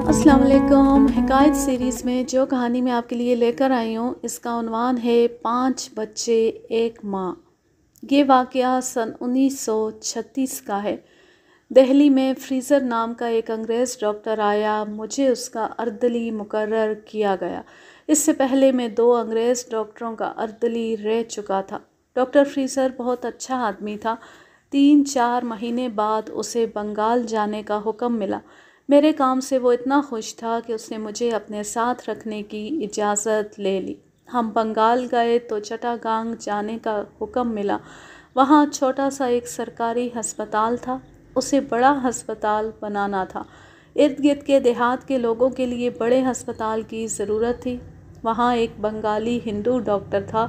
السلام علیکم۔ حکایت سیریز میں جو کہانی میں آپ کے لیے لے کر آئی ہوں اس کا عنوان ہے 5 بچے ایک ماں۔ یہ واقعہ سن 1936 کا ہے۔ دہلی میں فریزر نام کا ایک انگریز ڈاکٹر آیا، مجھے اس کا اردلی مقرر کیا گیا۔ اس سے پہلے میں 2 انگریز ڈاکٹروں کا اردلی رہ چکا تھا۔ ڈاکٹر فریزر بہت اچھا آدمی تھا۔ 3-4 مہینے بعد اسے بنگال جانے کا حکم ملا۔ میرے کام سے وہ اتنا خوش تھا کہ اس نے مجھے اپنے ساتھ رکھنے کی اجازت لے لی۔ ہم بنگال گئے تو چٹاگانگ جانے کا حکم ملا۔ وہاں چھوٹا سا ایک سرکاری ہسپتال تھا، اسے بڑا ہسپتال بنانا تھا۔ ارد گرد کے دیہات کے لوگوں کے لیے بڑے ہسپتال کی ضرورت تھی۔ وہاں ایک بنگالی ہندو ڈاکٹر تھا،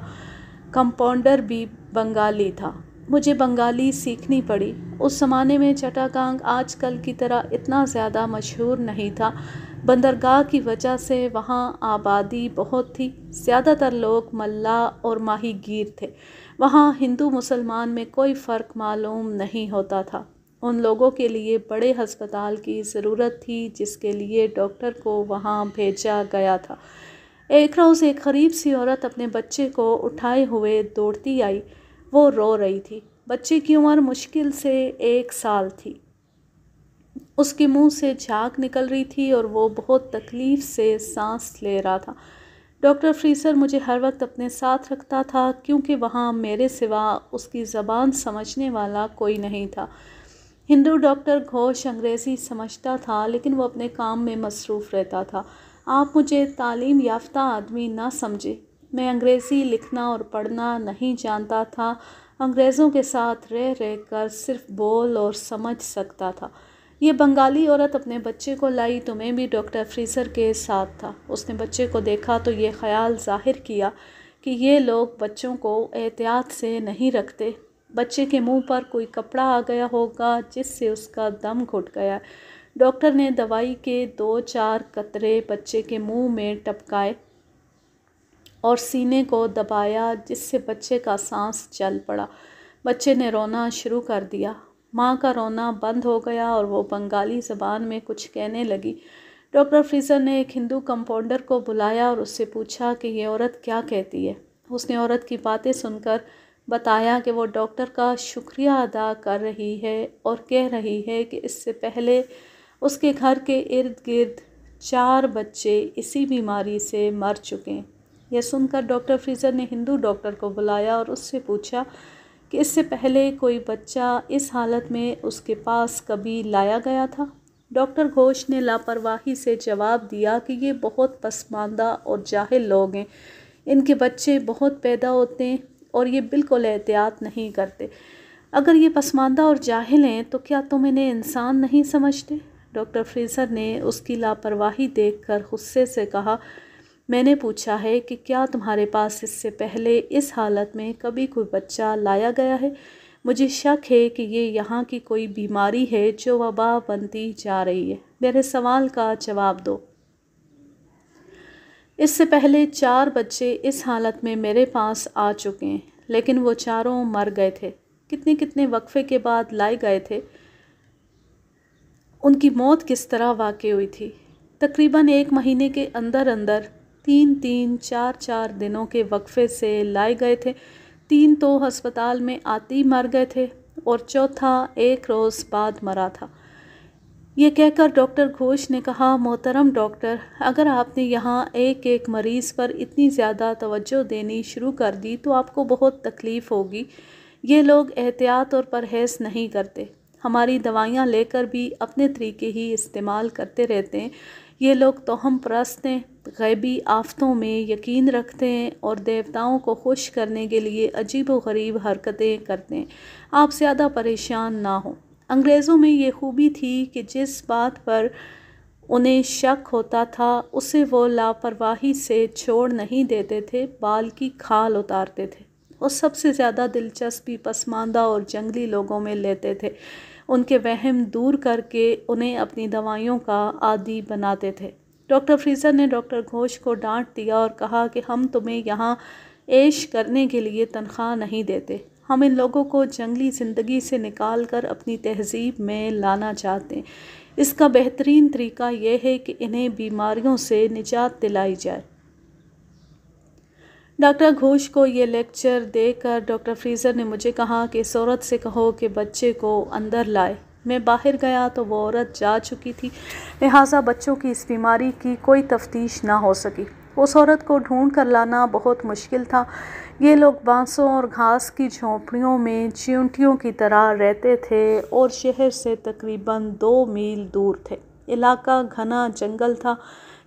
کمپاؤنڈر بھی بنگالی تھا۔ مجھے بنگالی سیکھنی پڑی۔ اس زمانے میں چٹاگانگ آج کل کی طرح اتنا زیادہ مشہور نہیں تھا۔ بندرگاہ کی وجہ سے وہاں آبادی بہت تھی۔ زیادہ تر لوگ ملاح اور ماہی گیر تھے۔ وہاں ہندو مسلمان میں کوئی فرق معلوم نہیں ہوتا تھا۔ ان لوگوں کے لیے بڑے ہسپتال کی ضرورت تھی جس کے لیے ڈاکٹر کو وہاں بھیجا گیا تھا۔ ایک روز ایک غریب سی عورت اپنے بچے کو اٹھائے ہوئے دوڑتی آئی۔ وہ رو رہی تھی۔ بچے کی عمر مشکل سے 1 سال تھی۔ اس کے منہ سے جھاگ نکل رہی تھی اور وہ بہت تکلیف سے سانس لے رہا تھا۔ ڈاکٹر فریزر مجھے ہر وقت اپنے ساتھ رکھتا تھا کیونکہ وہاں میرے سوا اس کی زبان سمجھنے والا کوئی نہیں تھا۔ ہندو ڈاکٹر گھوش انگریزی سمجھتا تھا لیکن وہ اپنے کام میں مصروف رہتا تھا۔ آپ مجھے تعلیم یافتہ آدمی نہ سمجھے، میں انگریزی لکھنا اور پڑھنا نہیں جانتا تھا۔ انگریزوں کے ساتھ رہ رہ کر صرف بول اور سمجھ سکتا تھا۔ یہ بنگالی عورت اپنے بچے کو لائی تو میں بھی ڈاکٹر فریزر کے ساتھ تھا۔ اس نے بچے کو دیکھا تو یہ خیال ظاہر کیا کہ یہ لوگ بچوں کو احتیاط سے نہیں رکھتے۔ بچے کے منہ پر کوئی کپڑا آ گیا ہوگا جس سے اس کا دم گھٹ گیا۔ ڈاکٹر نے دوائی کے 2-4 قطرے بچے کے منہ میں ٹپکائے اور سینے کو دبایا جس سے بچے کا سانس چل پڑا۔ بچے نے رونا شروع کر دیا۔ ماں کا رونا بند ہو گیا اور وہ بنگالی زبان میں کچھ کہنے لگی۔ ڈاکٹر فریزر نے ایک ہندو کمپاؤنڈر کو بلایا اور اس سے پوچھا کہ یہ عورت کیا کہتی ہے۔ اس نے عورت کی باتیں سن کر بتایا کہ وہ ڈاکٹر کا شکریہ ادا کر رہی ہے اور کہہ رہی ہے کہ اس سے پہلے اس کے گھر کے ارد گرد 4 بچے اسی بیماری سے مر چکے ہیں۔ یہ سن کر ڈاکٹر فریزر نے ہندو ڈاکٹر کو بلایا اور اس سے پوچھا کہ اس سے پہلے کوئی بچہ اس حالت میں اس کے پاس کبھی لایا گیا تھا۔ ڈاکٹر گھوش نے لاپرواہی سے جواب دیا کہ یہ بہت پسماندہ اور جاہل لوگ ہیں، ان کے بچے بہت پیدا ہوتے ہیں اور یہ بالکل احتیاط نہیں کرتے۔ اگر یہ پسماندہ اور جاہل ہیں تو کیا تم انہیں انسان نہیں سمجھتے؟ ڈاکٹر فریزر نے اس کی لاپرواہی دیکھ کر غصے سے کہا، میں نے پوچھا ہے کہ کیا تمہارے پاس اس سے پہلے اس حالت میں کبھی کوئی بچہ لایا گیا ہے؟ مجھے شک ہے کہ یہ یہاں کی کوئی بیماری ہے جو وبا بنتی جا رہی ہے۔ میرے سوال کا جواب دو۔ اس سے پہلے 4 بچے اس حالت میں میرے پاس آ چکے ہیں لیکن وہ چاروں مر گئے تھے۔ کتنے وقفے کے بعد لائے گئے تھے؟ ان کی موت کس طرح واقع ہوئی تھی؟ تقریباً 1 مہینے کے اندر 3 4 دنوں کے وقفے سے لائے گئے تھے۔ 3 تو ہسپتال میں آتے ہی مر گئے تھے اور چوتھا 1 روز بعد مرا تھا۔ یہ کہہ کر ڈاکٹر گھوش نے کہا، محترم ڈاکٹر، اگر آپ نے یہاں ایک مریض پر اتنی زیادہ توجہ دینی شروع کر دی تو آپ کو بہت تکلیف ہوگی۔ یہ لوگ احتیاط اور پرہیز نہیں کرتے، ہماری دوائیاں لے کر بھی اپنے طریقے ہی استعمال کرتے رہتے ہیں۔ یہ لوگ توہم پرست ہیں، غیبی آفتوں میں یقین رکھتے ہیں اور دیوتاؤں کو خوش کرنے کے لیے عجیب و غریب حرکتیں کرتے ہیں۔ آپ زیادہ پریشان نہ ہوں۔ انگریزوں میں یہ خوبی تھی کہ جس بات پر انہیں شک ہوتا تھا اسے وہ لاپرواہی سے چھوڑ نہیں دیتے تھے، بال کی کھال اتارتے تھے۔ اور سب سے زیادہ دلچسپی پسماندہ اور جنگلی لوگوں میں لیتے تھے، ان کے وہم دور کر کے انہیں اپنی دوائیوں کا عادی بناتے تھے۔ ڈاکٹر فریزر نے ڈاکٹر گھوش کو ڈانٹ دیا اور کہا کہ ہم تمہیں یہاں عیش کرنے کے لیے تنخواہ نہیں دیتے، ہم ان لوگوں کو جنگلی زندگی سے نکال کر اپنی تہذیب میں لانا چاہتے ہیں۔ اس کا بہترین طریقہ یہ ہے کہ انہیں بیماریوں سے نجات دلائی جائے۔ ڈاکٹر گھوش کو یہ لیکچر دے کر ڈاکٹر فریزر نے مجھے کہا کہ اس عورت سے کہو کہ بچے کو اندر لائے۔ میں باہر گیا تو وہ عورت جا چکی تھی، لہٰذا بچوں کی اس بیماری کی کوئی تفتیش نہ ہو سکی۔ اس عورت کو ڈھونڈ کر لانا بہت مشکل تھا۔ یہ لوگ بانسوں اور گھاس کی جھونپڑیوں میں چیونٹیوں کی طرح رہتے تھے اور شہر سے تقریباً 2 میل دور تھے۔ علاقہ گھنا جنگل تھا،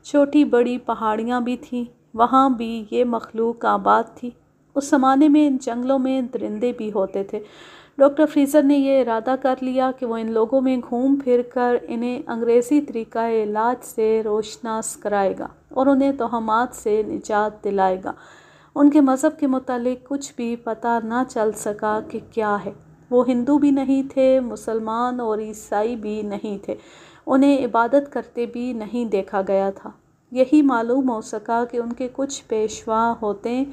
چھوٹی بڑی پہاڑیاں بھی تھیں، وہاں بھی یہ مخلوق آباد تھی۔ اس زمانے میں ان جنگلوں میں درندے بھی ہوتے تھے۔ ڈاکٹر فریزر نے یہ ارادہ کر لیا کہ وہ ان لوگوں میں گھوم پھر کر انہیں انگریزی طریقہ علاج سے روشناس کرائے گا اور انہیں توہمات سے نجات دلائے گا۔ ان کے مذہب کے متعلق کچھ بھی پتہ نہ چل سکا کہ کیا ہے۔ وہ ہندو بھی نہیں تھے، مسلمان اور عیسائی بھی نہیں تھے، انہیں عبادت کرتے بھی نہیں دیکھا گیا تھا۔ یہی معلوم ہو سکا کہ ان کے کچھ پیشوا ہوتے ہیں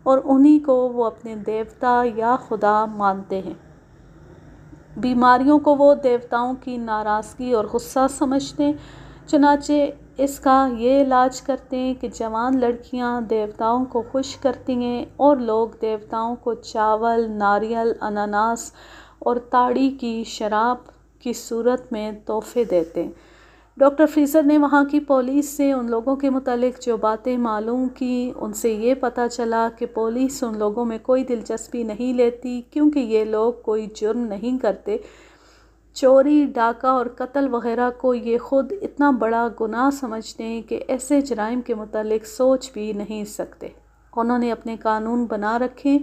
اور انہی کو وہ اپنے دیوتا یا خدا مانتے ہیں۔ بیماریوں کو وہ دیوتاؤں کی ناراضگی اور غصہ سمجھتے ہیں، چنانچہ اس کا یہ علاج کرتے ہیں کہ جوان لڑکیاں دیوتاؤں کو خوش کرتی ہیں اور لوگ دیوتاؤں کو چاول، ناریل، اناناس اور تاڑی کی شراب کی صورت میں تحفے دیتے ہیں۔ ڈاکٹر فریزر نے وہاں کی پولیس سے ان لوگوں کے متعلق جو باتیں معلوم کیں، ان سے یہ پتہ چلا کہ پولیس ان لوگوں میں کوئی دلچسپی نہیں لیتی کیونکہ یہ لوگ کوئی جرم نہیں کرتے۔ چوری، ڈاکہ اور قتل وغیرہ کو یہ خود اتنا بڑا گناہ سمجھتے ہیں کہ ایسے جرائم کے متعلق سوچ بھی نہیں سکتے۔ انہوں نے اپنے قانون بنا رکھے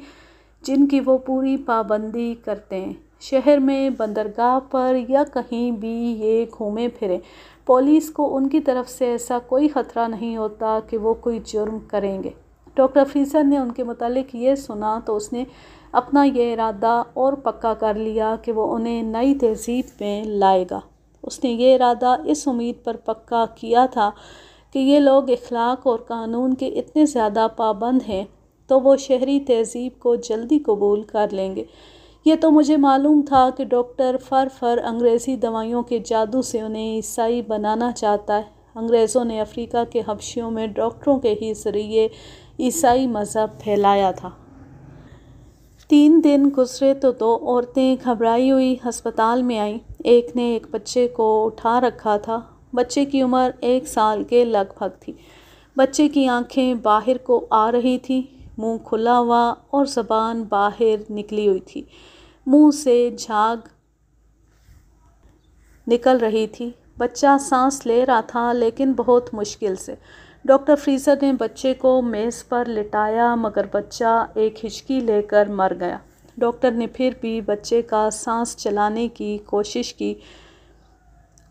جن کی وہ پوری پابندی کرتے ہیں۔ شہر میں، بندرگاہ پر یا کہیں بھی یہ گھومے پھریں، پولیس کو ان کی طرف سے ایسا کوئی خطرہ نہیں ہوتا کہ وہ کوئی جرم کریں گے۔ ڈاکٹر فریزر نے ان کے متعلق یہ سنا تو اس نے اپنا یہ ارادہ اور پکا کر لیا کہ وہ انہیں نئی تہذیب میں لائے گا۔ اس نے یہ ارادہ اس امید پر پکا کیا تھا کہ یہ لوگ اخلاق اور قانون کے اتنے زیادہ پابند ہیں تو وہ شہری تہذیب کو جلدی قبول کر لیں گے۔ یہ تو مجھے معلوم تھا کہ ڈاکٹر فر انگریزی دوائیوں کے جادو سے انہیں عیسائی بنانا چاہتا ہے۔ انگریزوں نے افریقہ کے حبشیوں میں ڈاکٹروں کے ہی ذریعے عیسائی مذہب پھیلایا تھا۔ 3 دن گزرے تو 2 عورتیں گھبرائی ہوئی ہسپتال میں آئیں۔ ایک نے ایک بچے کو اٹھا رکھا تھا۔ بچے کی عمر 1 سال کے لگ بھگ تھی۔ بچے کی آنکھیں باہر کو آ رہی تھیں، منہ کھلا ہوا اور زبان باہر نکلی ہوئی تھی۔ منہ سے جھاگ نکل رہی تھی۔ بچہ سانس لے رہا تھا لیکن بہت مشکل سے۔ ڈاکٹر فریزر نے بچے کو میز پر لٹایا مگر بچہ ایک ہچکی لے کر مر گیا۔ ڈاکٹر نے پھر بھی بچے کا سانس چلانے کی کوشش کی،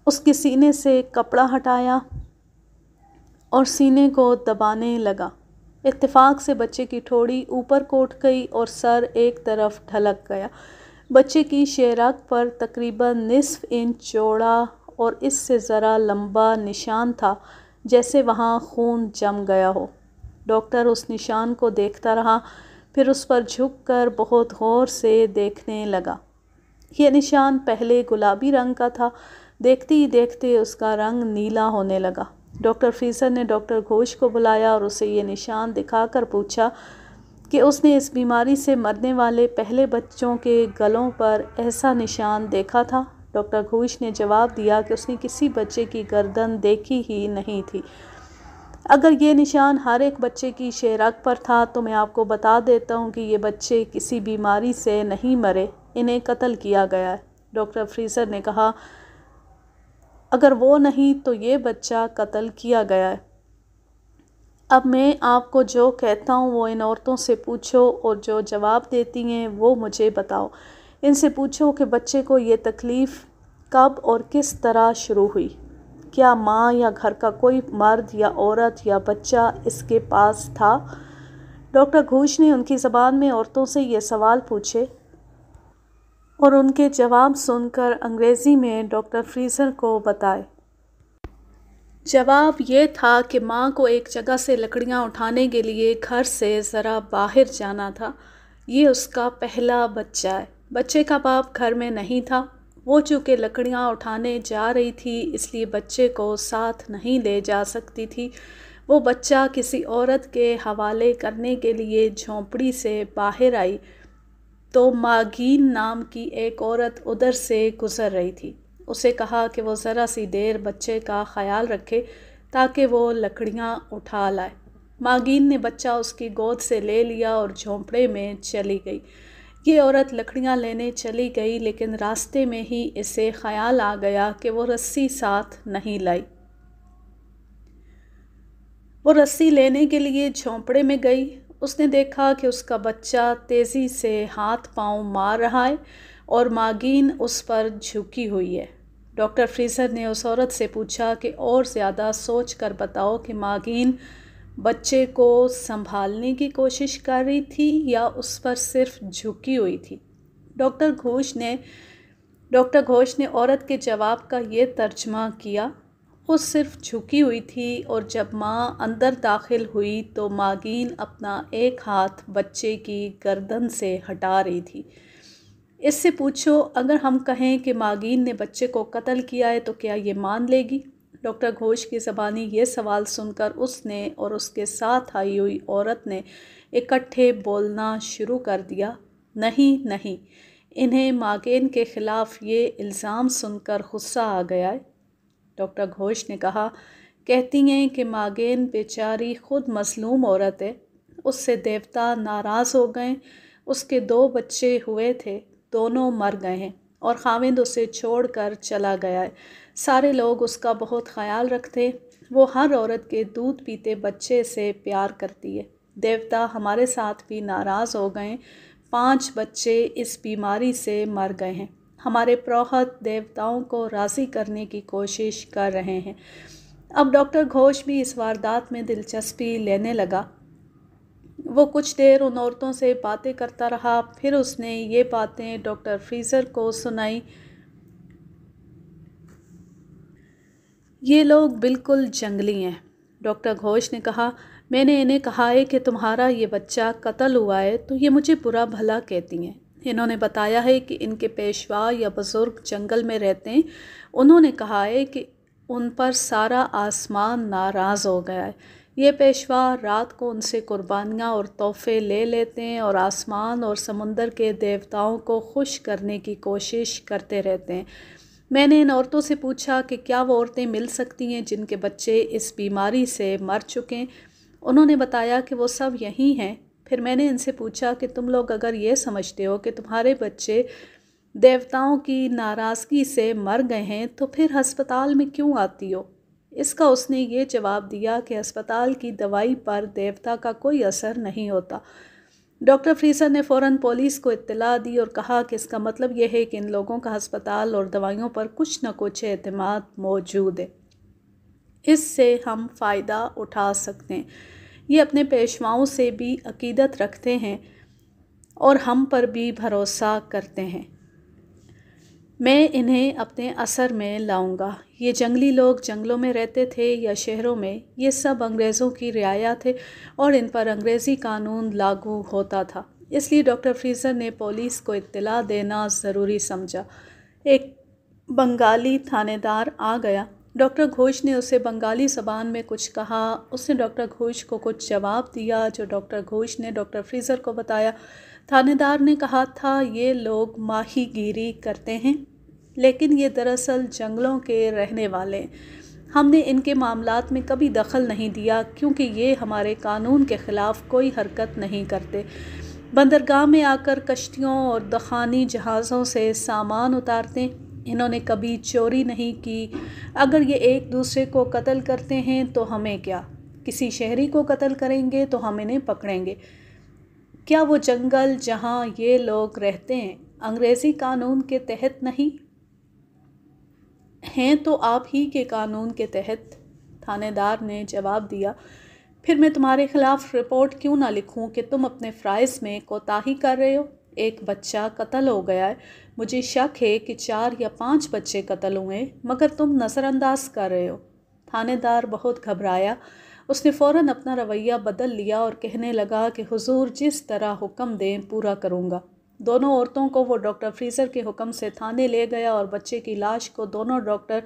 اس کے سینے سے کپڑا ہٹایا اور سینے کو دبانے لگا۔ اتفاق سے بچے کی ٹھوڑی اوپر کو اٹھ گئی اور سر ایک طرف ڈھلک گیا۔ بچے کی شہرگ پر تقریباً نصف انچ چوڑا اور اس سے ذرا لمبا نشان تھا، جیسے وہاں خون جم گیا ہو۔ ڈاکٹر اس نشان کو دیکھتا رہا، پھر اس پر جھک کر بہت غور سے دیکھنے لگا۔ یہ نشان پہلے گلابی رنگ کا تھا، دیکھتے ہی دیکھتے اس کا رنگ نیلا ہونے لگا۔ ڈاکٹر فریزر نے ڈاکٹر گھوش کو بلایا اور اسے یہ نشان دکھا کر پوچھا کہ اس نے اس بیماری سے مرنے والے پہلے بچوں کے گلوں پر ایسا نشان دیکھا تھا۔ ڈاکٹر گھوش نے جواب دیا کہ اس نے کسی بچے کی گردن دیکھی ہی نہیں تھی۔ اگر یہ نشان ہر ایک بچے کی شہرگ پر تھا تو میں آپ کو بتا دیتا ہوں کہ یہ بچے کسی بیماری سے نہیں مرے، انہیں قتل کیا گیا ہے۔ ڈاکٹر فریزر نے کہا، اگر وہ نہیں تو یہ بچہ قتل کیا گیا ہے۔ اب میں آپ کو جو کہتا ہوں وہ ان عورتوں سے پوچھو اور جو جواب دیتی ہیں وہ مجھے بتاؤ۔ ان سے پوچھو کہ بچے کو یہ تکلیف کب اور کس طرح شروع ہوئی۔ کیا ماں یا گھر کا کوئی مرد یا عورت یا بچہ اس کے پاس تھا؟ ڈاکٹر گھوش نے ان کی زبان میں عورتوں سے یہ سوال پوچھے اور ان کے جواب سن کر انگریزی میں ڈاکٹر فریزر کو بتائے۔ جواب یہ تھا کہ ماں کو ایک جگہ سے لکڑیاں اٹھانے کے لیے گھر سے ذرا باہر جانا تھا۔ یہ اس کا پہلا بچہ ہے۔ بچے کا باپ گھر میں نہیں تھا۔ وہ چونکہ لکڑیاں اٹھانے جا رہی تھی اس لیے بچے کو ساتھ نہیں لے جا سکتی تھی۔ وہ بچہ کسی عورت کے حوالے کرنے کے لیے جھونپڑی سے باہر آئی تو ماگین نام کی ایک عورت ادھر سے گزر رہی تھی۔ اسے کہا کہ وہ ذرا سی دیر بچے کا خیال رکھے تاکہ وہ لکڑیاں اٹھا لائے۔ ماگین نے بچہ اس کی گود سے لے لیا اور جھونپڑے میں چلی گئی۔ یہ عورت لکڑیاں لینے چلی گئی لیکن راستے میں ہی اسے خیال آ گیا کہ وہ رسی ساتھ نہیں لائی۔ وہ رسی لینے کے لیے جھونپڑے میں گئی۔ اس نے دیکھا کہ اس کا بچہ تیزی سے ہاتھ پاؤں مار رہا ہے اور ماگین اس پر جھکی ہوئی ہے۔ ڈاکٹر فریزر نے اس عورت سے پوچھا کہ اور زیادہ سوچ کر بتاؤ کہ ماگین بچے کو سنبھالنے کی کوشش کر رہی تھی یا اس پر صرف جھکی ہوئی تھی۔ ڈاکٹر گھوش نے عورت کے جواب کا یہ ترجمہ کیا، وہ صرف جھکی ہوئی تھی اور جب ماں اندر داخل ہوئی تو ماگین اپنا ایک ہاتھ بچے کی گردن سے ہٹا رہی تھی۔ اس سے پوچھو اگر ہم کہیں کہ ماگین نے بچے کو قتل کیا ہے تو کیا یہ مان لے گی؟ ڈاکٹر گھوش کی زبانی یہ سوال سن کر اس نے اور اس کے ساتھ آئی ہوئی عورت نے اکٹھے بولنا شروع کر دیا۔ نہیں نہیں، انہیں ماگین کے خلاف یہ الزام سن کر غصہ آ گیا ہے۔ ڈاکٹر گھوش نے کہا، کہتی ہیں کہ ماگین بیچاری خود مظلوم عورت ہے، اس سے دیوتا ناراض ہو گئے، اس کے 2 بچے ہوئے تھے، دونوں مر گئے ہیں اور خاوند اسے چھوڑ کر چلا گیا ہے۔ سارے لوگ اس کا بہت خیال رکھتے، وہ ہر عورت کے دودھ پیتے بچے سے پیار کرتی ہے۔ دیوتا ہمارے ساتھ بھی ناراض ہو گئے، 5 بچے اس بیماری سے مر گئے ہیں۔ ہمارے پروہت دیوتاؤں کو راضی کرنے کی کوشش کر رہے ہیں۔ اب ڈاکٹر گھوش بھی اس واردات میں دلچسپی لینے لگا۔ وہ کچھ دیر ان عورتوں سے باتیں کرتا رہا، پھر اس نے یہ باتیں ڈاکٹر فریزر کو سنائی۔ یہ لوگ بالکل جنگلی ہیں، ڈاکٹر گھوش نے کہا۔ میں نے انہیں کہا ہے کہ تمہارا یہ بچہ قتل ہوا ہے تو یہ مجھے برا بھلا کہتی ہیں۔ انہوں نے بتایا ہے کہ ان کے پیشوا یا بزرگ جنگل میں رہتے ہیں۔ انہوں نے کہا ہے کہ ان پر سارا آسمان ناراض ہو گیا ہے۔ یہ پیشوا رات کو ان سے قربانیاں اور تحفے لے لیتے ہیں اور آسمان اور سمندر کے دیوتاؤں کو خوش کرنے کی کوشش کرتے رہتے ہیں۔ میں نے ان عورتوں سے پوچھا کہ کیا وہ عورتیں مل سکتی ہیں جن کے بچے اس بیماری سے مر چکے ہیں؟ انہوں نے بتایا کہ وہ سب یہی ہیں۔ پھر میں نے ان سے پوچھا کہ تم لوگ اگر یہ سمجھتے ہو کہ تمہارے بچے دیوتاؤں کی ناراضگی سے مر گئے ہیں تو پھر ہسپتال میں کیوں آتی ہو؟ اس کا اس نے یہ جواب دیا کہ ہسپتال کی دوائی پر دیوتا کا کوئی اثر نہیں ہوتا۔ ڈاکٹر فریزر نے فوراً پولیس کو اطلاع دی اور کہا کہ اس کا مطلب یہ ہے کہ ان لوگوں کا ہسپتال اور دوائیوں پر کچھ نہ کچھ اعتماد موجود ہے، اس سے ہم فائدہ اٹھا سکتے ہیں۔ یہ اپنے پیشواؤں سے بھی عقیدت رکھتے ہیں اور ہم پر بھی بھروسہ کرتے ہیں۔ میں انہیں اپنے اثر میں لاؤں گا۔ یہ جنگلی لوگ جنگلوں میں رہتے تھے یا شہروں میں، یہ سب انگریزوں کی رعایا تھے اور ان پر انگریزی قانون لاگو ہوتا تھا، اس لیے ڈاکٹر فریزر نے پولیس کو اطلاع دینا ضروری سمجھا۔ ایک بنگالی تھانے دار آ گیا۔ ڈاکٹر گھوش نے اسے بنگالی زبان میں کچھ کہا۔ اس نے ڈاکٹر گھوش کو کچھ جواب دیا جو ڈاکٹر گھوش نے ڈاکٹر فریزر کو بتایا۔ تھانے دار نے کہا تھا، یہ لوگ ماہی گیری کرتے ہیں لیکن یہ دراصل جنگلوں کے رہنے والے ہیں۔ ہم نے ان کے معاملات میں کبھی دخل نہیں دیا کیونکہ یہ ہمارے قانون کے خلاف کوئی حرکت نہیں کرتے۔ بندرگاہ میں آ کر کشتیوں اور دخانی جہازوں سے سامان اتارتے ہیں۔ انہوں نے کبھی چوری نہیں کی۔ اگر یہ ایک دوسرے کو قتل کرتے ہیں تو ہمیں کیا؟ کسی شہری کو قتل کریں گے تو ہم انہیں پکڑیں گے۔ کیا وہ جنگل جہاں یہ لوگ رہتے ہیں انگریزی قانون کے تحت نہیں ہیں تو آپ ہی کے قانون کے تحت؟ تھانے دار نے جواب دیا، پھر میں تمہارے خلاف رپورٹ کیوں نہ لکھوں کہ تم اپنے فرائض میں کوتاہی کر رہے ہو؟ ایک بچہ قتل ہو گیا ہے، مجھے شک ہے کہ 4 یا 5 بچے قتل ہوئے مگر تم نظر انداز کر رہے ہو۔ تھانے دار بہت گھبرایا اس نے فوراً اپنا رویہ بدل لیا اور کہنے لگا کہ حضور جس طرح حکم دیں پورا کروں گا۔ دونوں عورتوں کو وہ ڈاکٹر فریزر کے حکم سے تھانے لے گیا اور بچے کی لاش کو دونوں ڈاکٹر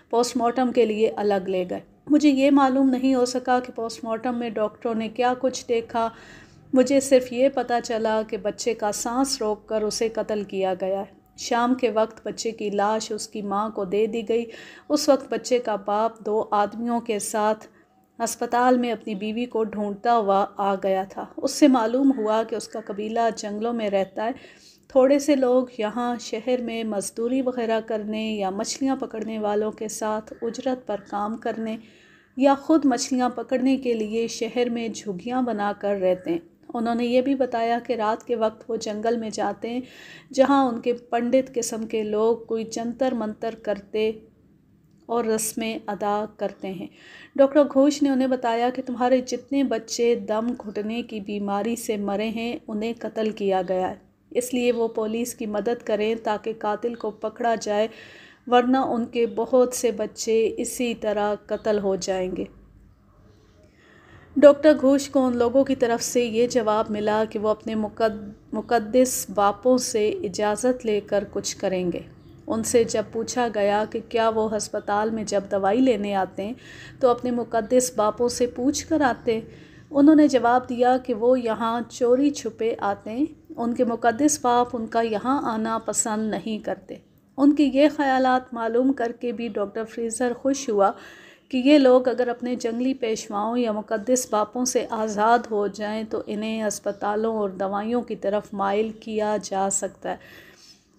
پوسٹ مارٹم کے لیے الگ لے گئے۔ مجھے یہ معلوم نہیں ہو سکا کہ پوسٹ مارٹم میں ڈاکٹروں نے کیا کچھ دیکھا، مجھے صرف یہ پتہ چلا کہ بچے کا سانس روک کر اسے قتل کیا گیا ہے۔ شام کے وقت بچے کی لاش اس کی ماں کو دے دی گئی۔ اس وقت بچے کا باپ 2 آدمیوں کے ساتھ ہسپتال میں اپنی بیوی کو ڈھونڈتا ہوا آ گیا تھا۔ اس سے معلوم ہوا کہ اس کا قبیلہ جنگلوں میں رہتا ہے۔ تھوڑے سے لوگ یہاں شہر میں مزدوری وغیرہ کرنے یا مچھلیاں پکڑنے والوں کے ساتھ اجرت پر کام کرنے یا خود مچھلیاں پکڑنے کے لیے شہر میں جھگیاں بنا کر رہتے ہیں۔ انہوں نے یہ بھی بتایا کہ رات کے وقت وہ جنگل میں جاتے ہیں جہاں ان کے پنڈت قسم کے لوگ کوئی جنتر منتر کرتے اور رسمیں ادا کرتے ہیں۔ ڈاکٹر گھوش نے انہیں بتایا کہ تمہارے جتنے بچے دم گھٹنے کی بیماری سے مرے ہیں انہیں قتل کیا گیا ہے، اس لیے وہ پولیس کی مدد کریں تاکہ قاتل کو پکڑا جائے، ورنہ ان کے بہت سے بچے اسی طرح قتل ہو جائیں گے۔ ڈاکٹر گھوش کو ان لوگوں کی طرف سے یہ جواب ملا کہ وہ اپنے مقدس باپوں سے اجازت لے کر کچھ کریں گے۔ ان سے جب پوچھا گیا کہ کیا وہ ہسپتال میں جب دوائی لینے آتے ہیں تو اپنے مقدس باپوں سے پوچھ کر آتے، انہوں نے جواب دیا کہ وہ یہاں چوری چھپے آتے ہیں، ان کے مقدس باپ ان کا یہاں آنا پسند نہیں کرتے۔ ان کے یہ خیالات معلوم کر کے بھی ڈاکٹر فریزر خوش ہوا کہ یہ لوگ اگر اپنے جنگلی پیشواؤں یا مقدس باپوں سے آزاد ہو جائیں تو انہیں ہسپتالوں اور دوائیوں کی طرف مائل کیا جا سکتا ہے۔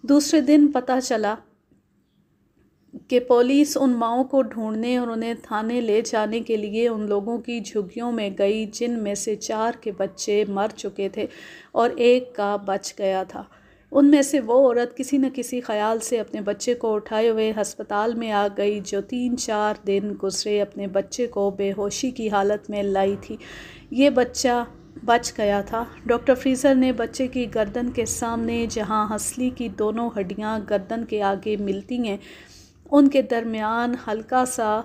دوسرے دن پتہ چلا کہ پولیس ان ماؤں کو ڈھونڈنے اور انہیں تھانے لے جانے کے لیے ان لوگوں کی جھگیوں میں گئی جن میں سے 4 کے بچے مر چکے تھے اور 1 کا بچ گیا تھا۔ ان میں سے وہ عورت کسی نہ کسی خیال سے اپنے بچے کو اٹھائے ہوئے ہسپتال میں آ گئی جو 3-4 دن گزرے اپنے بچے کو بے ہوشی کی حالت میں لائی تھی۔ یہ بچہ بچ گیا تھا۔ ڈاکٹر فریزر نے بچے کی گردن کے سامنے جہاں ہنسلی کی دونوں ہڈیاں گردن کے آگے ملتی ہیں ان کے درمیان ہلکا سا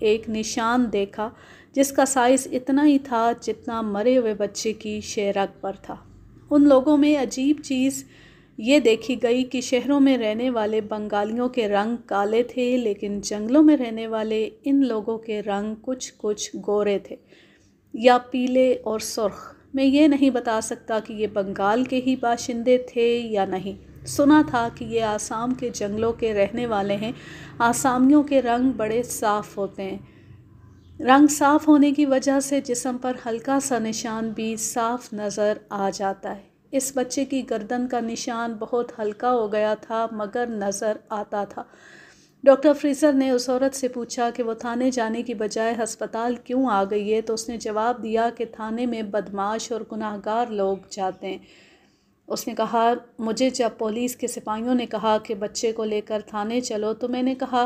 ایک نشان دیکھا جس کا سائز اتنا ہی تھا جتنا مرے ہوئے بچے کی شہرگ پر تھا۔ ان لوگوں میں عجیب چیز یہ دیکھی گئی کہ شہروں میں رہنے والے بنگالیوں کے رنگ کالے تھے لیکن جنگلوں میں رہنے والے ان لوگوں کے رنگ کچھ گورے تھے یا پیلے اور سرخ۔ میں یہ نہیں بتا سکتا کہ یہ بنگال کے ہی باشندے تھے یا نہیں۔ سنا تھا کہ یہ آسام کے جنگلوں کے رہنے والے ہیں۔ آسامیوں کے رنگ بڑے صاف ہوتے ہیں۔ رنگ صاف ہونے کی وجہ سے جسم پر ہلکا سا نشان بھی صاف نظر آ جاتا ہے۔ اس بچے کی گردن کا نشان بہت ہلکا ہو گیا تھا مگر نظر آتا تھا۔ ڈاکٹر فریزر نے اس عورت سے پوچھا کہ وہ تھانے جانے کی بجائے ہسپتال کیوں آ گئی ہے تو اس نے جواب دیا کہ تھانے میں بدمعاش اور گناہگار لوگ جاتے ہیں۔ اس نے کہا مجھے جب پولیس کے سپاہیوں نے کہا کہ بچے کو لے کر تھانے چلو تو میں نے کہا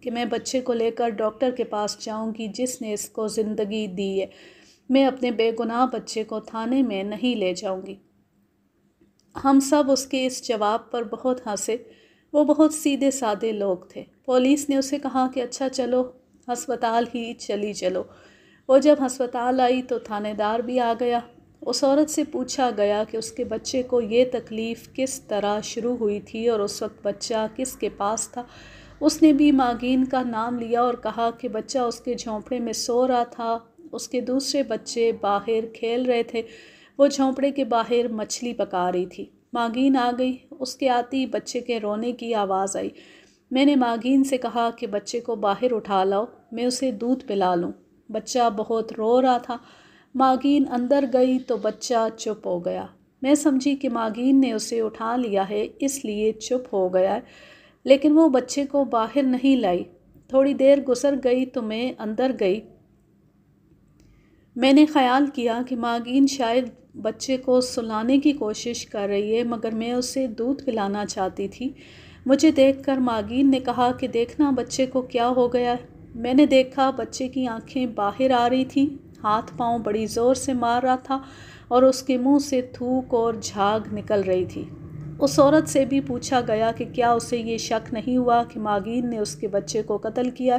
کہ میں بچے کو لے کر ڈاکٹر کے پاس جاؤں گی جس نے اس کو زندگی دی ہے، میں اپنے بے گناہ بچے کو تھانے میں نہیں لے جاؤں گی۔ ہم سب اس کے اس جواب پر بہت ہنسے۔ وہ بہت سیدھے سادے لوگ تھے۔ پولیس نے اسے کہا کہ اچھا چلو ہسپتال ہی چلی چلو۔ وہ جب ہسپتال آئی تو تھانے دار بھی آ گیا۔ اس عورت سے پوچھا گیا کہ اس کے بچے کو یہ تکلیف کس طرح شروع ہوئی تھی اور اس وقت بچہ کس کے پاس تھا۔ اس نے بھی ماگین کا نام لیا اور کہا کہ بچہ اس کے جھونپڑے میں سو رہا تھا، اس کے دوسرے بچے باہر کھیل رہے تھے، وہ جھونپڑے کے باہر مچھلی پکا رہی تھی۔ ماگین آ گئی، اس کے آتی بچے کے رونے کی آواز آئی۔ میں نے ماگین سے کہا کہ بچے کو باہر اٹھا لاؤ، میں اسے دودھ پلا لوں۔ بچہ بہت رو رہا تھا۔ ماگین اندر گئی تو بچہ چپ ہو گیا۔ میں سمجھی کہ ماگین نے اسے اٹھا لیا ہے اس لیے چپ ہو گیا ہے، لیکن وہ بچے کو باہر نہیں لائی۔ تھوڑی دیر گزر گئی تو میں اندر گئی۔ میں نے خیال کیا کہ ماگین شاید بچے کو سلانے کی کوشش کر رہی ہے مگر میں اسے دودھ پلانا چاہتی تھی۔ مجھے دیکھ کر ماگین نے کہا کہ دیکھنا بچے کو کیا ہو گیا ہے۔ میں نے دیکھا بچے کی آنکھیں باہر آ رہی تھیں، ہاتھ پاؤں بڑی زور سے مار رہا تھا اور اس کے منہ سے تھوک اور جھاگ نکل رہی تھی۔ اس عورت سے بھی پوچھا گیا کہ کیا اسے یہ شک نہیں ہوا کہ ماگین نے اس کے بچے کو قتل کیا۔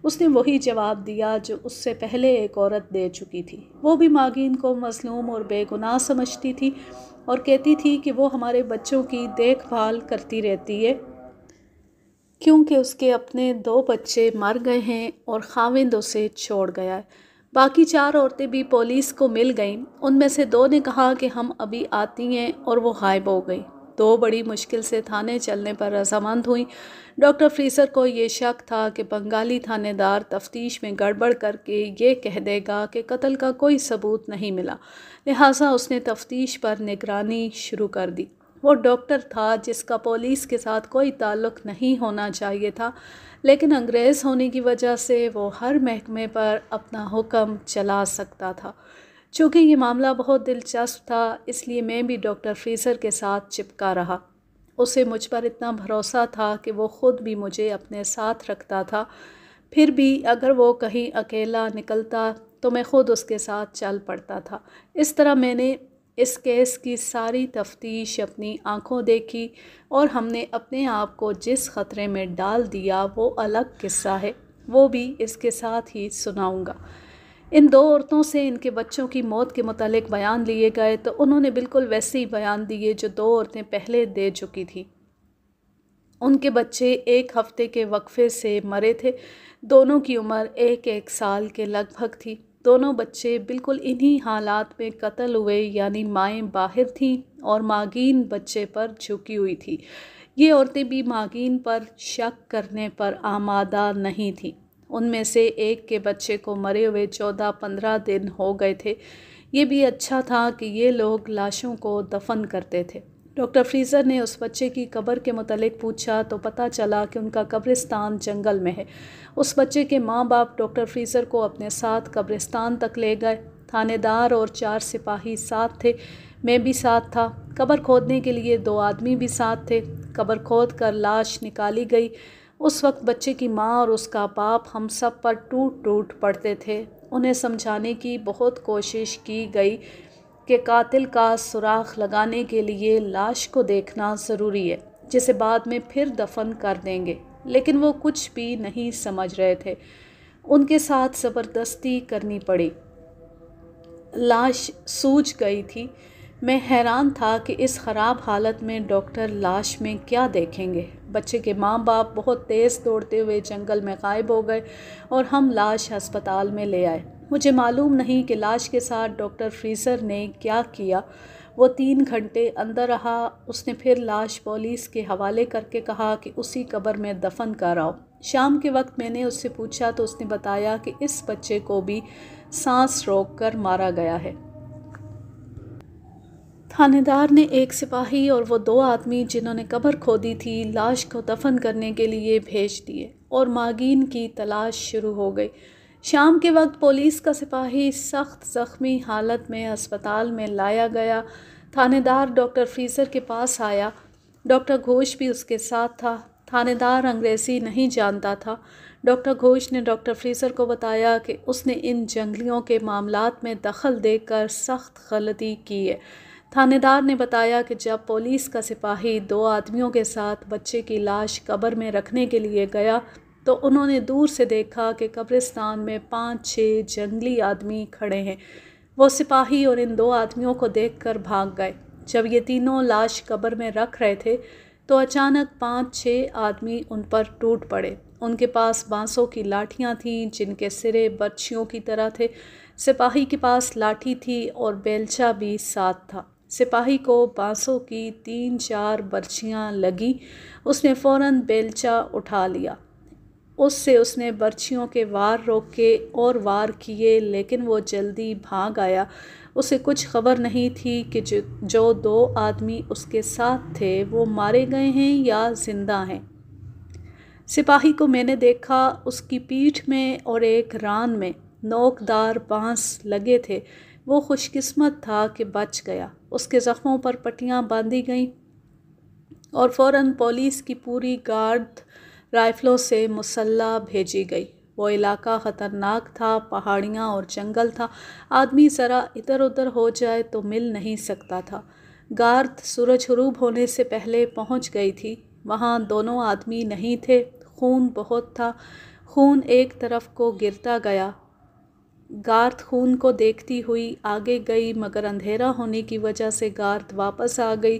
اس نے وہی جواب دیا جو اس سے پہلے ایک عورت دے چکی تھی۔ وہ بھی ماگین کو مظلوم اور بے گناہ سمجھتی تھی اور کہتی تھی کہ وہ ہمارے بچوں کی دیکھ بھال کرتی رہتی ہے کیونکہ اس کے اپنے 2 بچے مر گئے ہیں اور خاوند اسے چھوڑ گیا ہے۔ باقی 4 عورتیں بھی پولیس کو مل گئیں۔ ان میں سے 2 نے کہا کہ ہم ابھی آتی ہیں اور وہ غائب ہو گئی۔ 2 بڑی مشکل سے تھانے چلنے پر رضامند ہوئیں۔ ڈاکٹر فریزر کو یہ شک تھا کہ بنگالی تھانے دار تفتیش میں گڑبڑ کر کے یہ کہہ دے گا کہ قتل کا کوئی ثبوت نہیں ملا، لہٰذا اس نے تفتیش پر نگرانی شروع کر دی۔ وہ ڈاکٹر تھا جس کا پولیس کے ساتھ کوئی تعلق نہیں ہونا چاہیے تھا، لیکن انگریز ہونے کی وجہ سے وہ ہر محکمے پر اپنا حکم چلا سکتا تھا۔ چونکہ یہ معاملہ بہت دلچسپ تھا، اس لیے میں بھی ڈاکٹر فریزر کے ساتھ چپکا رہا۔ اسے مجھ پر اتنا بھروسہ تھا کہ وہ خود بھی مجھے اپنے ساتھ رکھتا تھا۔ پھر بھی اگر وہ کہیں اکیلا نکلتا تو میں خود اس کے ساتھ چل پڑتا تھا۔ اس طرح میں نے اس کیس کی ساری تفتیش اپنی آنکھوں دیکھی اور ہم نے اپنے آپ کو جس خطرے میں ڈال دیا وہ الگ قصہ ہے، وہ بھی اس کے ساتھ ہی سناؤں گا۔ ان 2 عورتوں سے ان کے بچوں کی موت کے متعلق بیان لیے گئے تو انہوں نے بالکل ویسے ہی بیان دیے جو 2 عورتیں پہلے دے چکی تھیں۔ ان کے بچے 1 ہفتے کے وقفے سے مرے تھے۔ دونوں کی عمر 1 سال کے لگ بھگ تھی۔ دونوں بچے بالکل انہی حالات میں قتل ہوئے، یعنی مائیں باہر تھیں اور ماگین بچے پر جھکی ہوئی تھی۔ یہ عورتیں بھی ماگین پر شک کرنے پر آمادہ نہیں تھیں۔ ان میں سے ایک کے بچے کو مرے ہوئے 14-15 دن ہو گئے تھے۔ یہ بھی اچھا تھا کہ یہ لوگ لاشوں کو دفن کرتے تھے۔ ڈاکٹر فریزر نے اس بچے کی قبر کے متعلق پوچھا تو پتہ چلا کہ ان کا قبرستان جنگل میں ہے۔ اس بچے کے ماں باپ ڈاکٹر فریزر کو اپنے ساتھ قبرستان تک لے گئے۔ تھانے دار اور 4 سپاہی ساتھ تھے، میں بھی ساتھ تھا۔ قبر کھودنے کے لیے 2 آدمی بھی ساتھ تھے۔ قبر کھود کر لاش نکالی گئی۔ اس وقت بچے کی ماں اور اس کا باپ ہم سب پر ٹوٹ ٹوٹ پڑتے تھے۔ انہیں سمجھانے کی بہت کوشش کی گئی کہ قاتل کا سراغ لگانے کے لیے لاش کو دیکھنا ضروری ہے، جسے بعد میں پھر دفن کر دیں گے، لیکن وہ کچھ بھی نہیں سمجھ رہے تھے۔ ان کے ساتھ زبردستی کرنی پڑی۔ لاش سوج گئی تھی۔ میں حیران تھا کہ اس خراب حالت میں ڈاکٹر لاش میں کیا دیکھیں گے۔ بچے کے ماں باپ بہت تیز دوڑتے ہوئے جنگل میں غائب ہو گئے اور ہم لاش ہسپتال میں لے آئے۔ مجھے معلوم نہیں کہ لاش کے ساتھ ڈاکٹر فریزر نے کیا کیا۔ وہ 3 گھنٹے اندر رہا۔ اس نے پھر لاش پولیس کے حوالے کر کے کہا کہ اسی قبر میں دفن کراؤ۔ شام کے وقت میں نے اس سے پوچھا تو اس نے بتایا کہ اس بچے کو بھی سانس روک کر مارا گیا ہے۔ تھانے دار نے 1 سپاہی اور وہ 2 آدمی جنہوں نے قبر کھودی تھی لاش کو دفن کرنے کے لیے بھیج دیے اور ماگین کی تلاش شروع ہو گئی۔ شام کے وقت پولیس کا سپاہی سخت زخمی حالت میں ہسپتال میں لایا گیا۔ تھانے دار ڈاکٹر فریزر کے پاس آیا۔ ڈاکٹر گھوش بھی اس کے ساتھ تھا۔ تھانے دار انگریزی نہیں جانتا تھا۔ ڈاکٹر گھوش نے ڈاکٹر فریزر کو بتایا کہ اس نے ان جنگلیوں کے معاملات میں دخل دے کر سخت غلطی کی ہے۔ تھانے دار نے بتایا کہ جب پولیس کا سپاہی 2 آدمیوں کے ساتھ بچے کی لاش قبر میں رکھنے کے لیے گیا تو انہوں نے دور سے دیکھا کہ قبرستان میں 5-6 جنگلی آدمی کھڑے ہیں۔ وہ سپاہی اور ان 2 آدمیوں کو دیکھ کر بھاگ گئے۔ جب یہ تینوں لاش قبر میں رکھ رہے تھے تو اچانک 5-6 آدمی ان پر ٹوٹ پڑے۔ ان کے پاس بانسوں کی لاٹھیاں تھیں جن کے سرے برچھیوں کی طرح تھے۔ سپاہی کے پاس لاٹھی تھی اور بیلچہ بھی ساتھ تھا۔ سپاہی کو بانسوں کی 3-4 برچھیاں لگیں۔ اس نے فوراً بیلچہ اٹھا لیا۔ اس نے برچھیوں کے وار روکے اور وار کیے، لیکن وہ جلدی بھاگ آیا۔ اسے کچھ خبر نہیں تھی کہ جو 2 آدمی اس کے ساتھ تھے وہ مارے گئے ہیں یا زندہ ہیں۔ سپاہی کو میں نے دیکھا، اس کی پیٹھ میں اور ایک ران میں نوکدار بانس لگے تھے۔ وہ خوش قسمت تھا کہ بچ گیا۔ اس کے زخموں پر پٹیاں باندھی گئیں اور فوراً پولیس کی پوری گارڈ رائفلوں سے مسلح بھیجی گئی۔ وہ علاقہ خطرناک تھا، پہاڑیاں اور جنگل تھا۔ آدمی ذرا ادھر ادھر ہو جائے تو مل نہیں سکتا تھا۔ گارد سورج غروب ہونے سے پہلے پہنچ گئی تھی۔ وہاں دونوں آدمی نہیں تھے۔ خون بہت تھا۔ خون ایک طرف کو گرتا گیا۔ گارد خون کو دیکھتی ہوئی آگے گئی، مگر اندھیرا ہونے کی وجہ سے گارد واپس آ گئی۔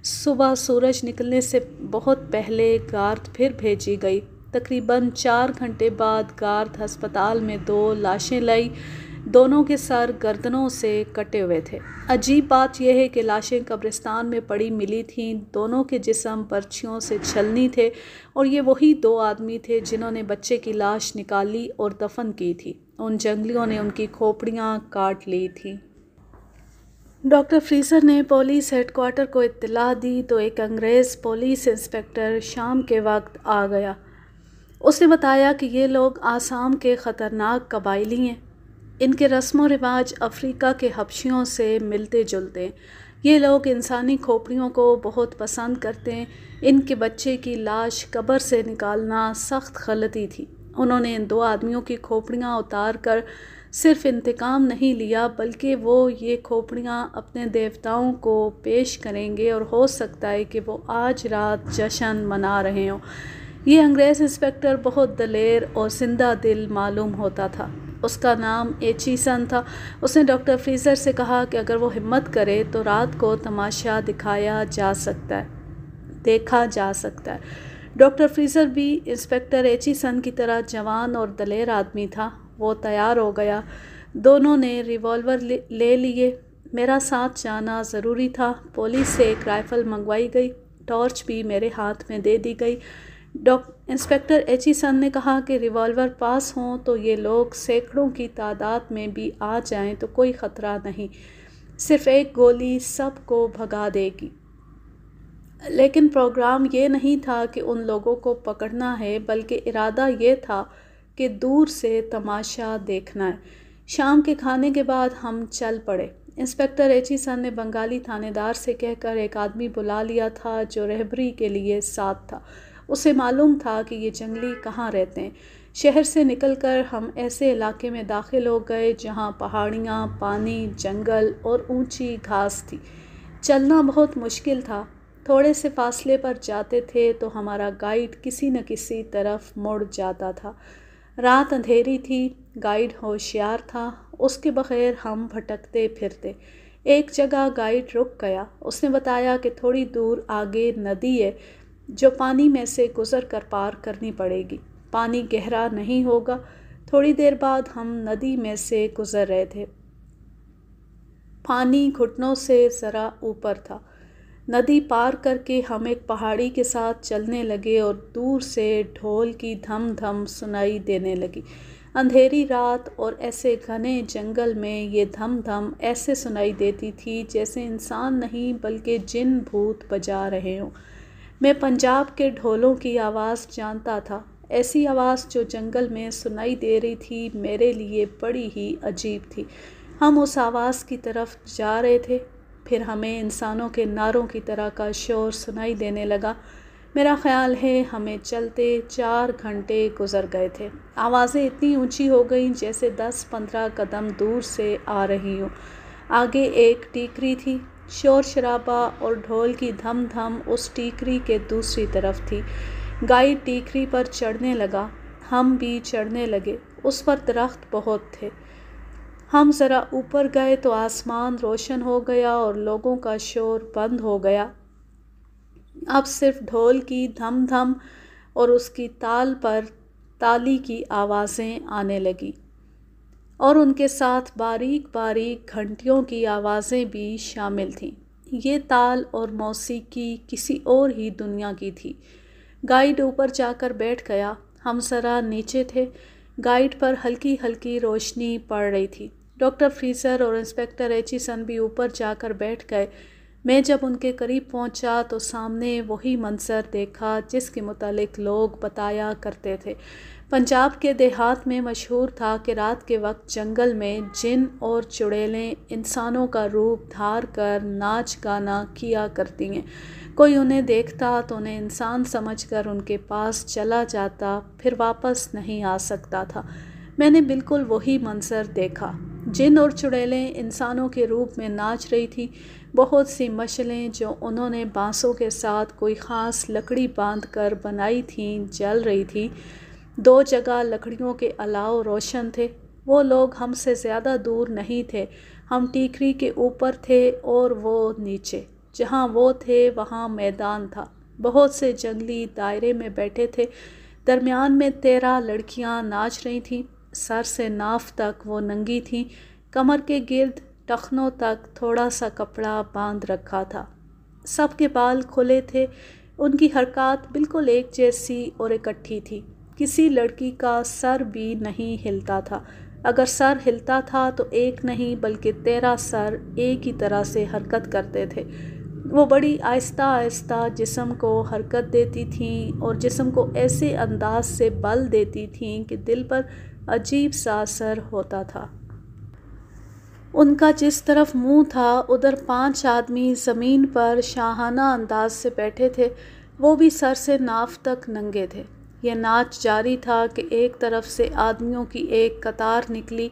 صبح سورج نکلنے سے بہت پہلے گارد پھر بھیجی گئی۔ تقریباً 4 گھنٹے بعد گارد ہسپتال میں 2 لاشیں لائی۔ دونوں کے سر گردنوں سے کٹے ہوئے تھے۔ عجیب بات یہ ہے کہ لاشیں قبرستان میں پڑی ملی تھیں۔ دونوں کے جسم برچھیوں سے چھلنی تھے اور یہ وہی 2 آدمی تھے جنہوں نے بچے کی لاش نکالی اور دفن کی تھی۔ ان جنگلیوں نے ان کی کھوپڑیاں کاٹ لی تھیں۔ ڈاکٹر فریزر نے پولیس ہیڈ کوارٹر کو اطلاع دی تو ایک انگریز پولیس انسپکٹر شام کے وقت آ گیا۔ اس نے بتایا کہ یہ لوگ آسام کے خطرناک قبائلی ہیں۔ ان کے رسم و رواج افریقہ کے حبشیوں سے ملتے جلتے ہیں۔ یہ لوگ انسانی کھوپڑیوں کو بہت پسند کرتے ہیں۔ ان کے بچے کی لاش قبر سے نکالنا سخت غلطی تھی۔ انہوں نے ان 2 آدمیوں کی کھوپڑیاں اتار کر صرف انتقام نہیں لیا، بلکہ وہ یہ کھوپڑیاں اپنے دیوتاؤں کو پیش کریں گے اور ہو سکتا ہے کہ وہ آج رات جشن منا رہے ہوں۔ یہ انگریز انسپکٹر بہت دلیر اور زندہ دل معلوم ہوتا تھا۔ اس کا نام ایچیسن تھا۔ اس نے ڈاکٹر فریزر سے کہا کہ اگر وہ ہمت کرے تو رات کو تماشا دیکھا جا سکتا ہے۔ ڈاکٹر فریزر بھی انسپکٹر ایچیسن کی طرح جوان اور دلیر آدمی تھا۔ وہ تیار ہو گیا۔ دونوں نے ریوالور لے لیے۔ میرا ساتھ جانا ضروری تھا۔ پولیس سے ایک رائفل منگوائی گئی۔ ٹارچ بھی میرے ہاتھ میں دے دی گئی۔ انسپکٹر ایچیسن نے کہا کہ ریوالور پاس ہوں تو یہ لوگ سینکڑوں کی تعداد میں بھی آ جائیں تو کوئی خطرہ نہیں، صرف ایک گولی سب کو بھگا دے گی۔ لیکن پروگرام یہ نہیں تھا کہ ان لوگوں کو پکڑنا ہے، بلکہ ارادہ یہ تھا کہ دور سے تماشا دیکھنا ہے۔ شام کے کھانے کے بعد ہم چل پڑے۔ انسپکٹر ایچیسن نے بنگالی تھانے دار سے کہہ کر ایک آدمی بلا لیا تھا جو رہبری کے لیے ساتھ تھا۔ اسے معلوم تھا کہ یہ جنگلی کہاں رہتے ہیں۔ شہر سے نکل کر ہم ایسے علاقے میں داخل ہو گئے جہاں پہاڑیاں، پانی، جنگل اور اونچی گھاس تھی۔ چلنا بہت مشکل تھا۔ تھوڑے سے فاصلے پر جاتے تھے تو ہمارا گائیڈ کسی نہ کسی طرف مڑ جاتا تھا۔ رات اندھیری تھی۔ گائیڈ ہوشیار تھا۔ اس کے بغیر ہم بھٹکتے پھرتے۔ ایک جگہ گائیڈ رک گیا۔ اس نے بتایا کہ تھوڑی دور آگے ندی ہے جو پانی میں سے گزر کر پار کرنی پڑے گی۔ پانی گہرا نہیں ہوگا۔ تھوڑی دیر بعد ہم ندی میں سے گزر رہے تھے۔ پانی گھٹنوں سے ذرا اوپر تھا۔ ندی پار کر کے ہم ایک پہاڑی کے ساتھ چلنے لگے اور دور سے ڈھول کی دھم دھم سنائی دینے لگی۔ اندھیری رات اور ایسے گھنے جنگل میں یہ دھم دھم ایسے سنائی دیتی تھی جیسے انسان نہیں بلکہ جن بھوت بجا رہے ہوں۔ میں پنجاب کے ڈھولوں کی آواز جانتا تھا۔ ایسی آواز جو جنگل میں سنائی دے رہی تھی میرے لیے بڑی ہی عجیب تھی۔ ہم اس آواز کی طرف جا رہے تھے، پھر ہمیں انسانوں کے نعروں کی طرح کا شور سنائی دینے لگا۔ میرا خیال ہے ہمیں چلتے 4 گھنٹے گزر گئے تھے۔ آوازیں اتنی اونچی ہو گئیں جیسے 10-15 قدم دور سے آ رہی ہوں۔ آگے ایک ٹیکری تھی۔ شور شرابہ اور ڈھول کی دھم دھم اس ٹیکری کے دوسری طرف تھی۔ گائیڈ ٹیکری پر چڑھنے لگا۔ ہم بھی چڑھنے لگے۔ اس پر درخت بہت تھے۔ ہم ذرا اوپر گئے تو آسمان روشن ہو گیا اور لوگوں کا شور بند ہو گیا۔ اب صرف ڈھول کی دھم دھم اور اس کی تال پر تالی کی آوازیں آنے لگیں اور ان کے ساتھ باریک باریک گھنٹیوں کی آوازیں بھی شامل تھیں۔ یہ تال اور موسیقی کسی اور ہی دنیا کی تھی۔ گائیڈ اوپر جا کر بیٹھ گیا۔ ہم ذرا نیچے تھے۔ گائیڈ پر ہلکی ہلکی روشنی پڑ رہی تھی۔ ڈاکٹر فریزر اور انسپکٹر ایچیسن بھی اوپر جا کر بیٹھ گئے۔ میں جب ان کے قریب پہنچا تو سامنے وہی منظر دیکھا جس کے متعلق لوگ بتایا کرتے تھے۔ پنجاب کے دیہات میں مشہور تھا کہ رات کے وقت جنگل میں جن اور چڑیلیں انسانوں کا روپ دھار کر ناچ گانا کیا کرتی ہیں۔ کوئی انہیں دیکھتا تو انہیں انسان سمجھ کر ان کے پاس چلا جاتا، پھر واپس نہیں آ سکتا تھا۔ میں نے بالکل وہی منظر دیکھا۔ جن اور چڑیلیں انسانوں کے روپ میں ناچ رہی تھی۔ بہت سی مشعلیں جو انہوں نے بانسوں کے ساتھ کوئی خاص لکڑی باندھ کر بنائی تھیں جل رہی تھیں۔ 2 جگہ لکڑیوں کے الاؤ روشن تھے۔ وہ لوگ ہم سے زیادہ دور نہیں تھے۔ ہم ٹیکری کے اوپر تھے اور وہ نیچے۔ جہاں وہ تھے وہاں میدان تھا۔ بہت سے جنگلی دائرے میں بیٹھے تھے۔ درمیان میں 13 لڑکیاں ناچ رہی تھیں۔ سر سے ناف تک وہ ننگی تھیں۔ کمر کے گرد ٹخنوں تک تھوڑا سا کپڑا باندھ رکھا تھا۔ سب کے بال کھلے تھے۔ ان کی حرکات بالکل ایک جیسی اور اکٹھی تھی۔ کسی لڑکی کا سر بھی نہیں ہلتا تھا۔ اگر سر ہلتا تھا تو ایک نہیں بلکہ 13 سر ایک ہی طرح سے حرکت کرتے تھے۔ وہ بڑی آہستہ آہستہ جسم کو حرکت دیتی تھیں اور جسم کو ایسے انداز سے بل دیتی تھیں کہ دل پر عجیب سا اثر ہوتا تھا۔ ان کا جس طرف منہ تھا ادھر 5 آدمی زمین پر شاہانہ انداز سے بیٹھے تھے۔ وہ بھی سر سے ناف تک ننگے تھے۔ یہ ناچ جاری تھا کہ ایک طرف سے آدمیوں کی ایک قطار نکلی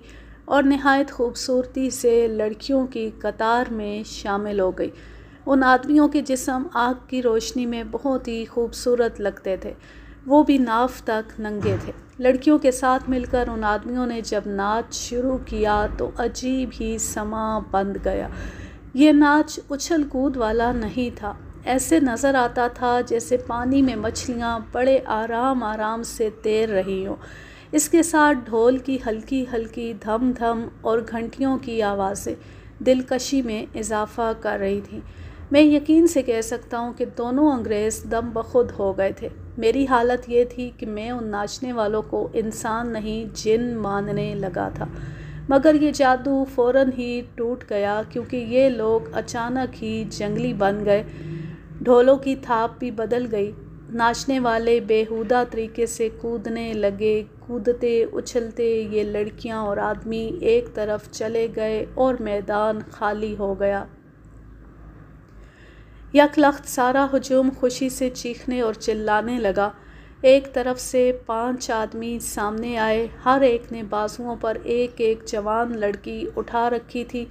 اور نہایت خوبصورتی سے لڑکیوں کی قطار میں شامل ہو گئی۔ ان آدمیوں کے جسم آگ کی روشنی میں بہت ہی خوبصورت لگتے تھے۔ وہ بھی ناف تک ننگے تھے۔ لڑکیوں کے ساتھ مل کر ان آدمیوں نے جب ناچ شروع کیا تو عجیب ہی سما بندھ گیا۔ یہ ناچ اچھل کود والا نہیں تھا۔ ایسے نظر آتا تھا جیسے پانی میں مچھلیاں بڑے آرام آرام سے تیر رہی ہوں۔ اس کے ساتھ ڈھول کی ہلکی ہلکی دھم دھم اور گھنٹیوں کی آوازیں دلکشی میں اضافہ کر رہی تھیں۔ میں یقین سے کہہ سکتا ہوں کہ دونوں انگریز دم بخود ہو گئے تھے۔ میری حالت یہ تھی کہ میں ان ناچنے والوں کو انسان نہیں جن ماننے لگا تھا، مگر یہ جادو فوراً ہی ٹوٹ گیا کیونکہ یہ لوگ اچانک ہی جنگلی بن گئے۔ ڈھولوں کی تھاپ بھی بدل گئی۔ ناچنے والے بےہودہ طریقے سے کودنے لگے۔ کودتے اچھلتے یہ لڑکیاں اور آدمی ایک طرف چلے گئے اور میدان خالی ہو گیا۔ یک لخت سارا ہجوم خوشی سے چیخنے اور چلانے لگا۔ ایک طرف سے 5 آدمی سامنے آئے۔ ہر ایک نے بازوؤں پر ایک ایک جوان لڑکی اٹھا رکھی تھی۔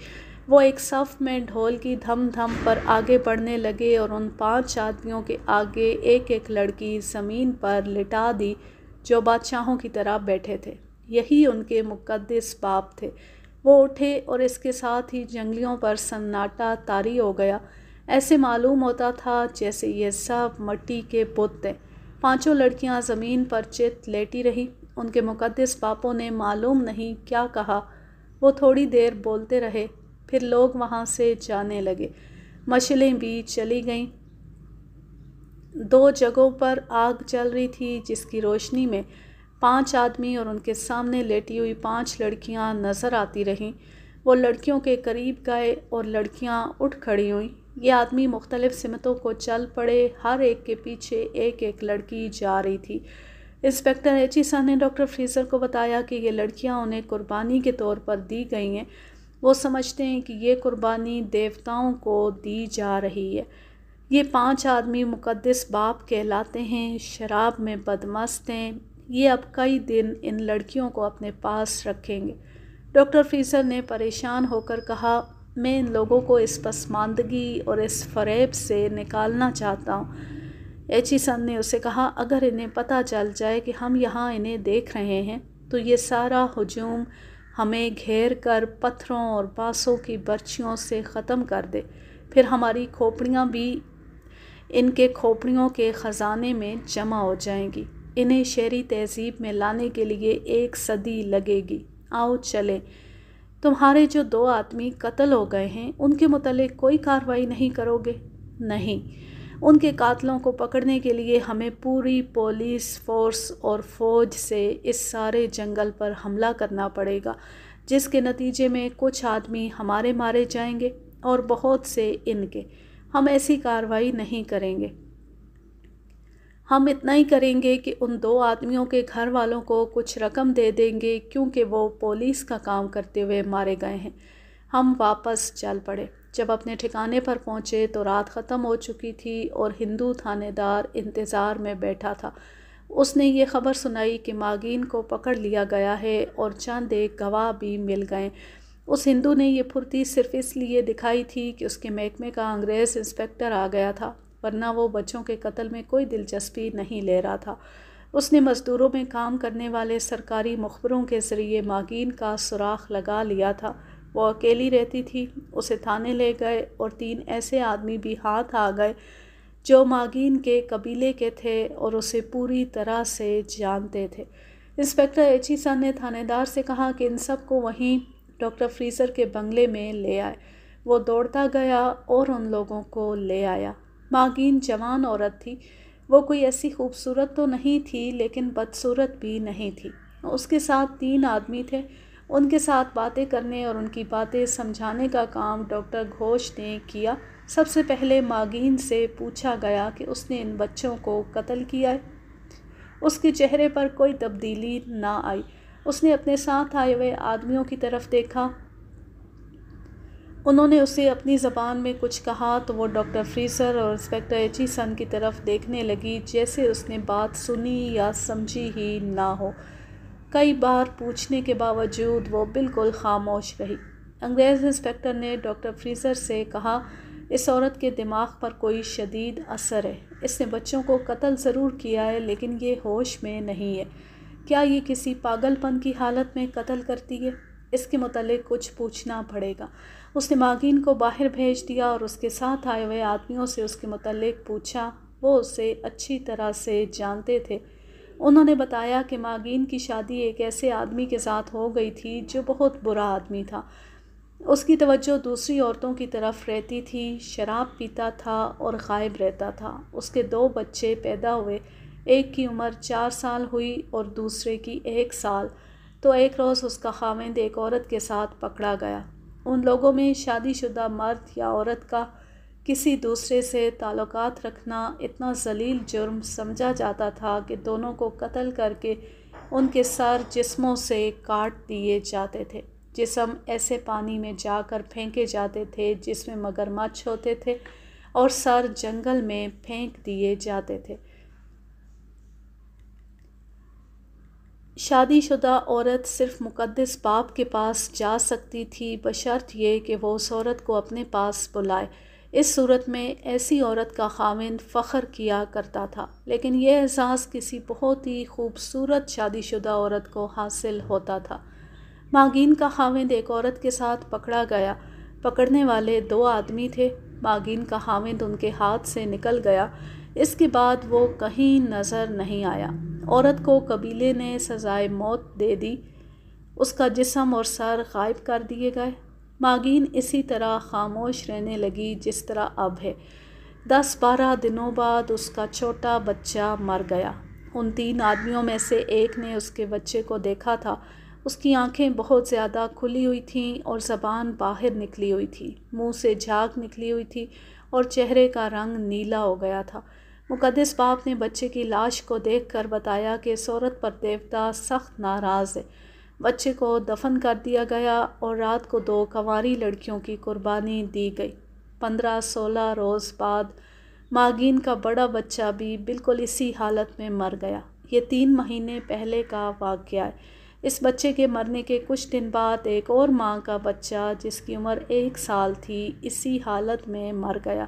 وہ ایک صف میں ڈھول کی دھم دھم پر آگے بڑھنے لگے اور ان 5 آدمیوں کے آگے ایک ایک لڑکی زمین پر لٹا دی جو بادشاہوں کی طرح بیٹھے تھے۔ یہی ان کے مقدس باپ تھے۔ وہ اٹھے اور اس کے ساتھ ہی جنگلیوں پر سناٹا طاری ہو گیا۔ ایسے معلوم ہوتا تھا جیسے یہ سب مٹی کے بت تھے۔ 5 لڑکیاں زمین پر چت لیٹی رہی۔ ان کے مقدس باپوں نے معلوم نہیں کیا کہا۔ وہ تھوڑی دیر بولتے رہے، پھر لوگ وہاں سے جانے لگے۔ مشعلیں بھی چلی گئیں۔ 2 جگہوں پر آگ جل رہی تھی جس کی روشنی میں 5 آدمی اور ان کے سامنے لیٹی ہوئی 5 لڑکیاں نظر آتی رہیں۔ وہ لڑکیوں کے قریب گئے اور لڑکیاں اٹھ کھڑی ہوئیں۔ یہ آدمی مختلف سمتوں کو چل پڑے۔ ہر ایک کے پیچھے ایک ایک لڑکی جا رہی تھی۔ انسپکٹر ایچیسن نے ڈاکٹر فریزر کو بتایا کہ یہ لڑکیاں انہیں قربانی کے طور پر دی گئی ہیں۔ وہ سمجھتے ہیں کہ یہ قربانی دیوتاؤں کو دی جا رہی ہے۔ یہ 5 آدمی مقدس باپ کہلاتے ہیں، شراب میں بدمست ہیں۔ یہ اب کئی دن ان لڑکیوں کو اپنے پاس رکھیں گے۔ ڈاکٹر فریزر نے پریشان ہو کر کہا، میں ان لوگوں کو اس پسماندگی اور اس فریب سے نکالنا چاہتا ہوں۔ ایچیسن نے اسے کہا، اگر انہیں پتہ چل جائے کہ ہم یہاں انہیں دیکھ رہے ہیں تو یہ سارا ہجوم ہمیں گھیر کر پتھروں اور بانسوں کی برچھیوں سے ختم کر دے، پھر ہماری کھوپڑیاں بھی ان کے کھوپڑیوں کے خزانے میں جمع ہو جائیں گی۔ انہیں شہری تہذیب میں لانے کے لیے 1 صدی لگے گی۔ آؤ چلیں۔ تمہارے جو 2 آدمی قتل ہو گئے ہیں ان کے متعلق کوئی کارروائی نہیں کرو گے؟ نہیں، ان کے قاتلوں کو پکڑنے کے لیے ہمیں پوری پولیس فورس اور فوج سے اس سارے جنگل پر حملہ کرنا پڑے گا، جس کے نتیجے میں کچھ آدمی ہمارے مارے جائیں گے اور بہت سے ان کے۔ ہم ایسی کارروائی نہیں کریں گے۔ ہم اتنا ہی کریں گے کہ ان 2 آدمیوں کے گھر والوں کو کچھ رقم دے دیں گے کیونکہ وہ پولیس کا کام کرتے ہوئے مارے گئے ہیں۔ ہم واپس چل پڑے۔ جب اپنے ٹھکانے پر پہنچے تو رات ختم ہو چکی تھی اور ہندو تھانے دار انتظار میں بیٹھا تھا۔ اس نے یہ خبر سنائی کہ ماگین کو پکڑ لیا گیا ہے اور چند ایک گواہ بھی مل گئے۔ اس ہندو نے یہ پھرتی صرف اس لیے دکھائی تھی کہ اس کے محکمے کا انگریز انسپکٹر آ گیا تھا، ورنہ وہ بچوں کے قتل میں کوئی دلچسپی نہیں لے رہا تھا۔ اس نے مزدوروں میں کام کرنے والے سرکاری مخبروں کے ذریعے ماگین کا سراغ لگا لیا تھا۔ وہ اکیلی رہتی تھی۔ اسے تھانے لے گئے اور 3 ایسے آدمی بھی ہاتھ آ گئے جو ماگین کے قبیلے کے تھے اور اسے پوری طرح سے جانتے تھے۔ انسپکٹر ایچیسن نے تھانے دار سے کہا کہ ان سب کو وہیں ڈاکٹر فریزر کے بنگلے میں لے آئے۔ وہ دوڑتا گیا اور ان لوگوں کو لے آیا۔ ماگین جوان عورت تھی۔ وہ کوئی ایسی خوبصورت تو نہیں تھی لیکن بدصورت بھی نہیں تھی۔ اس کے ساتھ 3 آدمی تھے۔ ان کے ساتھ باتیں کرنے اور ان کی باتیں سمجھانے کا کام ڈاکٹر گھوش نے کیا۔ سب سے پہلے ماگین سے پوچھا گیا کہ اس نے ان بچوں کو قتل کیا ہے۔ اس کے چہرے پر کوئی تبدیلی نہ آئی۔ اس نے اپنے ساتھ آئے ہوئے آدمیوں کی طرف دیکھا۔ انہوں نے اسے اپنی زبان میں کچھ کہا تو وہ ڈاکٹر فریزر اور انسپکٹر ایچیسن کی طرف دیکھنے لگی جیسے اس نے بات سنی یا سمجھی ہی نہ ہو۔ کئی بار پوچھنے کے باوجود وہ بالکل خاموش رہی۔ انگریز انسپکٹر نے ڈاکٹر فریزر سے کہا، اس عورت کے دماغ پر کوئی شدید اثر ہے۔ اس نے بچوں کو قتل ضرور کیا ہے لیکن یہ ہوش میں نہیں ہے۔ کیا یہ کسی پاگل پن کی حالت میں قتل کرتی ہے؟ اس کے متعلق کچھ پوچھنا پڑے گا۔ اس نے ماگین کو باہر بھیج دیا اور اس کے ساتھ آئے ہوئے آدمیوں سے اس کے متعلق پوچھا۔ وہ اسے اچھی طرح سے جانتے تھے۔ انہوں نے بتایا کہ ماگین کی شادی ایک ایسے آدمی کے ساتھ ہو گئی تھی جو بہت برا آدمی تھا۔ اس کی توجہ دوسری عورتوں کی طرف رہتی تھی، شراب پیتا تھا اور غائب رہتا تھا۔ اس کے 2 بچے پیدا ہوئے، ایک کی عمر 4 سال ہوئی اور دوسرے کی 1 سال۔ تو ایک روز اس کا خاوند ایک عورت کے ساتھ پکڑا گیا۔ ان لوگوں میں شادی شدہ مرد یا عورت کا کسی دوسرے سے تعلقات رکھنا اتنا ذلیل جرم سمجھا جاتا تھا کہ دونوں کو قتل کر کے ان کے سر جسموں سے کاٹ دیے جاتے تھے۔ جسم ایسے پانی میں جا کر پھینکے جاتے تھے جس میں مگرمچھ ہوتے تھے اور سر جنگل میں پھینک دیے جاتے تھے۔ شادی شدہ عورت صرف مقدس باپ کے پاس جا سکتی تھی بشرط یہ کہ وہ اس عورت کو اپنے پاس بلائے۔ اس صورت میں ایسی عورت کا خاوند فخر کیا کرتا تھا، لیکن یہ اعزاز کسی بہت ہی خوبصورت شادی شدہ عورت کو حاصل ہوتا تھا۔ ماگین کا خاوند ایک عورت کے ساتھ پکڑا گیا۔ پکڑنے والے 2 آدمی تھے۔ ماگین کا خاوند ان کے ہاتھ سے نکل گیا۔ اس کے بعد وہ کہیں نظر نہیں آیا۔ عورت کو قبیلے نے سزائے موت دے دی۔ اس کا جسم اور سر غائب کر دیے گئے۔ ماگین اسی طرح خاموش رہنے لگی جس طرح اب ہے۔ 10-12 دنوں بعد اس کا چھوٹا بچہ مر گیا۔ ان 3 آدمیوں میں سے ایک نے اس کے بچے کو دیکھا تھا۔ اس کی آنکھیں بہت زیادہ کھلی ہوئی تھیں اور زبان باہر نکلی ہوئی تھی، منہ سے جھاگ نکلی ہوئی تھی اور چہرے کا رنگ نیلا ہو گیا تھا۔ مقدس باپ نے بچے کی لاش کو دیکھ کر بتایا کہ اس عورت پر دیوتا سخت ناراض ہے۔ بچے کو دفن کر دیا گیا اور رات کو 2 کنواری لڑکیوں کی قربانی دی گئی۔ 15-16 روز بعد ماگین کا بڑا بچہ بھی بالکل اسی حالت میں مر گیا۔ یہ 3 مہینے پہلے کا واقعہ ہے۔ اس بچے کے مرنے کے کچھ دن بعد ایک اور ماں کا بچہ جس کی عمر 1 سال تھی اسی حالت میں مر گیا۔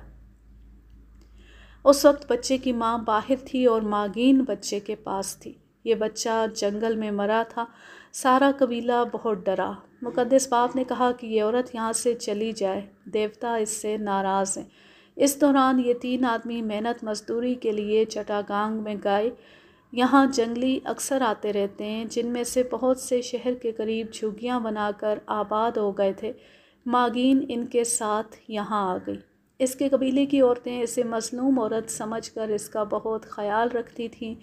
اس وقت بچے کی ماں باہر تھی اور ماگین بچے کے پاس تھی۔ یہ بچہ جنگل میں مرا تھا۔ سارا قبیلہ بہت ڈرا۔ مقدس باپ نے کہا کہ یہ عورت یہاں سے چلی جائے، دیوتا اس سے ناراض ہیں۔ اس دوران یہ 3 آدمی محنت مزدوری کے لیے چٹاگانگ میں گئے۔ یہاں جنگلی اکثر آتے رہتے ہیں، جن میں سے بہت سے شہر کے قریب جھوگیاں بنا کر آباد ہو گئے تھے۔ ماگین ان کے ساتھ یہاں آ گئی۔ اس کے قبیلے کی عورتیں اسے مظلوم عورت سمجھ کر اس کا بہت خیال رکھتی تھیں۔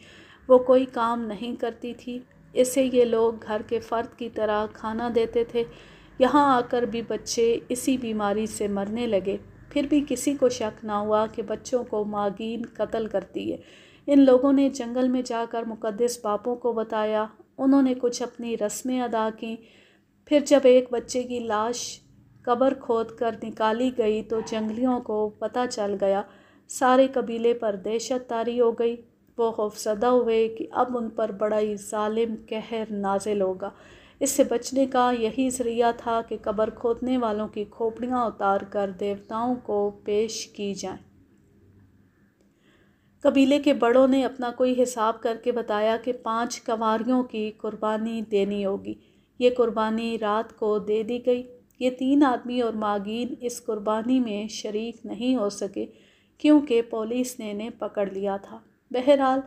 وہ کوئی کام نہیں کرتی تھی۔ اسے یہ لوگ گھر کے فرد کی طرح کھانا دیتے تھے۔ یہاں آ کر بھی بچے اسی بیماری سے مرنے لگے۔ پھر بھی کسی کو شک نہ ہوا کہ بچوں کو ماگین قتل کرتی ہے۔ ان لوگوں نے جنگل میں جا کر مقدس باپوں کو بتایا۔ انہوں نے کچھ اپنی رسمیں ادا کیں۔ پھر جب ایک بچے کی لاش قبر کھود کر نکالی گئی تو جنگلیوں کو پتہ چل گیا۔ سارے قبیلے پر دہشت طاری ہو گئی۔ وہ خوفزدہ ہوئے کہ اب ان پر بڑا ہی ظالم قہر نازل ہوگا۔ اس سے بچنے کا یہی ذریعہ تھا کہ قبر کھودنے والوں کی کھوپڑیاں اتار کر دیوتاؤں کو پیش کی جائیں۔ قبیلے کے بڑوں نے اپنا کوئی حساب کر کے بتایا کہ 5 کنواریوں کی قربانی دینی ہوگی۔ یہ قربانی رات کو دے دی گئی۔ یہ 3 آدمی اور ماگین اس قربانی میں شریک نہیں ہو سکے کیونکہ پولیس نے انہیں پکڑ لیا تھا۔ بہرحال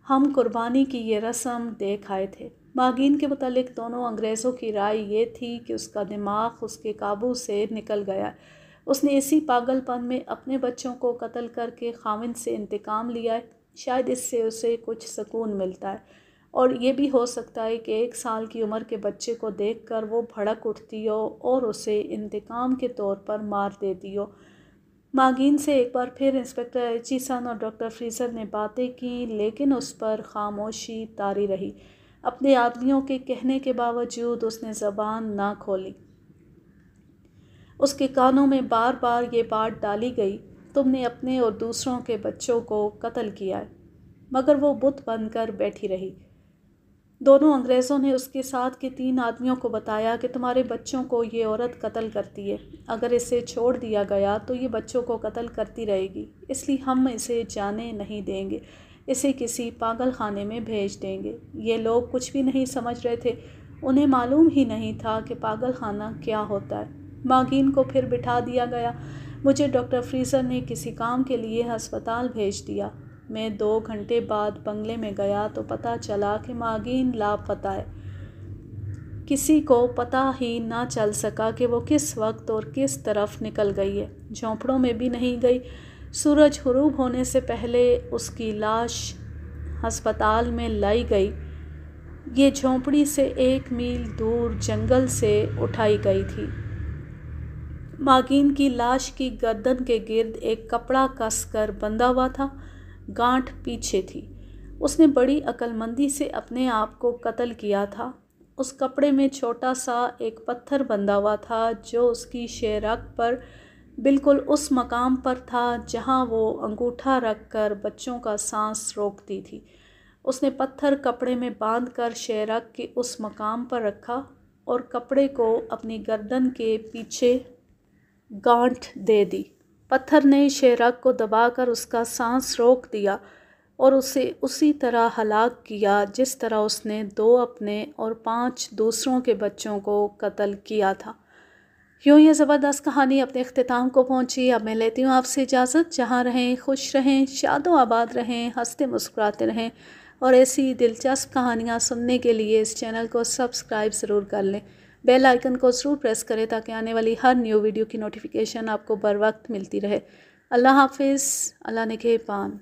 ہم قربانی کی یہ رسم دیکھ آئے تھے۔ ماگین کے متعلق دونوں انگریزوں کی رائے یہ تھی کہ اس کا دماغ اس کے قابو سے نکل گیا ہے۔ اس نے اسی پاگل پن میں اپنے بچوں کو قتل کر کے خاوند سے انتقام لیا ہے۔ شاید اس سے اسے کچھ سکون ملتا ہے، اور یہ بھی ہو سکتا ہے کہ 1 سال کی عمر کے بچے کو دیکھ کر وہ بھڑک اٹھتی ہو اور اسے انتقام کے طور پر مار دیتی ہو۔ ماگین سے ایک بار پھر انسپکٹر ایچیسن اور ڈاکٹر فریزر نے باتیں کیں، لیکن اس پر خاموشی طاری رہی۔ اپنے آدمیوں کے کہنے کے باوجود اس نے زبان نہ کھولی۔ اس کے کانوں میں بار بار یہ بات ڈالی گئی، تم نے اپنے اور دوسروں کے بچوں کو قتل کیا ہے، مگر وہ بت بن کر بیٹھی رہی۔ دونوں انگریزوں نے اس کے ساتھ کے 3 آدمیوں کو بتایا کہ تمہارے بچوں کو یہ عورت قتل کرتی ہے۔ اگر اسے چھوڑ دیا گیا تو یہ بچوں کو قتل کرتی رہے گی، اس لیے ہم اسے جانے نہیں دیں گے، اسے کسی پاگل خانے میں بھیج دیں گے۔ یہ لوگ کچھ بھی نہیں سمجھ رہے تھے، انہیں معلوم ہی نہیں تھا کہ پاگل خانہ کیا ہوتا ہے۔ ماگین کو پھر بٹھا دیا گیا۔ مجھے ڈاکٹر فریزر نے کسی کام کے لیے ہسپتال بھیج دیا۔ میں 2 گھنٹے بعد بنگلے میں گیا تو پتہ چلا کہ ماگین لاپتہ ہے۔ کسی کو پتہ ہی نہ چل سکا کہ وہ کس وقت اور کس طرف نکل گئی ہے۔ جھونپڑوں میں بھی نہیں گئی۔ سورج غروب ہونے سے پہلے اس کی لاش ہسپتال میں لائی گئی۔ یہ جھونپڑی سے 1 میل دور جنگل سے اٹھائی گئی تھی۔ ماگین کی لاش کی گردن کے گرد ایک کپڑا کس کر بندھا ہوا تھا، گانٹھ پیچھے تھی۔ اس نے بڑی عقل مندی سے اپنے آپ کو قتل کیا تھا۔ اس کپڑے میں چھوٹا سا ایک پتھر بندھا ہوا تھا جو اس کی شہرگ پر بالکل اس مقام پر تھا جہاں وہ انگوٹھا رکھ کر بچوں کا سانس روکتی تھی۔ اس نے پتھر کپڑے میں باندھ کر شہرگ کے اس مقام پر رکھا اور کپڑے کو اپنی گردن کے پیچھے گانٹھ دے دی۔ پتھر نے شہرگ کو دبا کر اس کا سانس روک دیا اور اسے اسی طرح ہلاک کیا جس طرح اس نے 2 اپنے اور 5 دوسروں کے بچوں کو قتل کیا تھا۔ یوں یہ زبردست کہانی اپنے اختتام کو پہنچی۔ اب میں لیتی ہوں آپ سے اجازت۔ جہاں رہیں خوش رہیں، شاد و آباد رہیں، ہنستے مسکراتے رہیں، اور ایسی دلچسپ کہانیاں سننے کے لیے اس چینل کو سبسکرائب ضرور کر لیں۔ بیل آئیکن کو ضرور پریس کریں تاکہ آنے والی ہر نیو ویڈیو کی نوٹیفیکیشن آپ کو بر وقت ملتی رہے۔ اللہ حافظ، اللہ نگہبان۔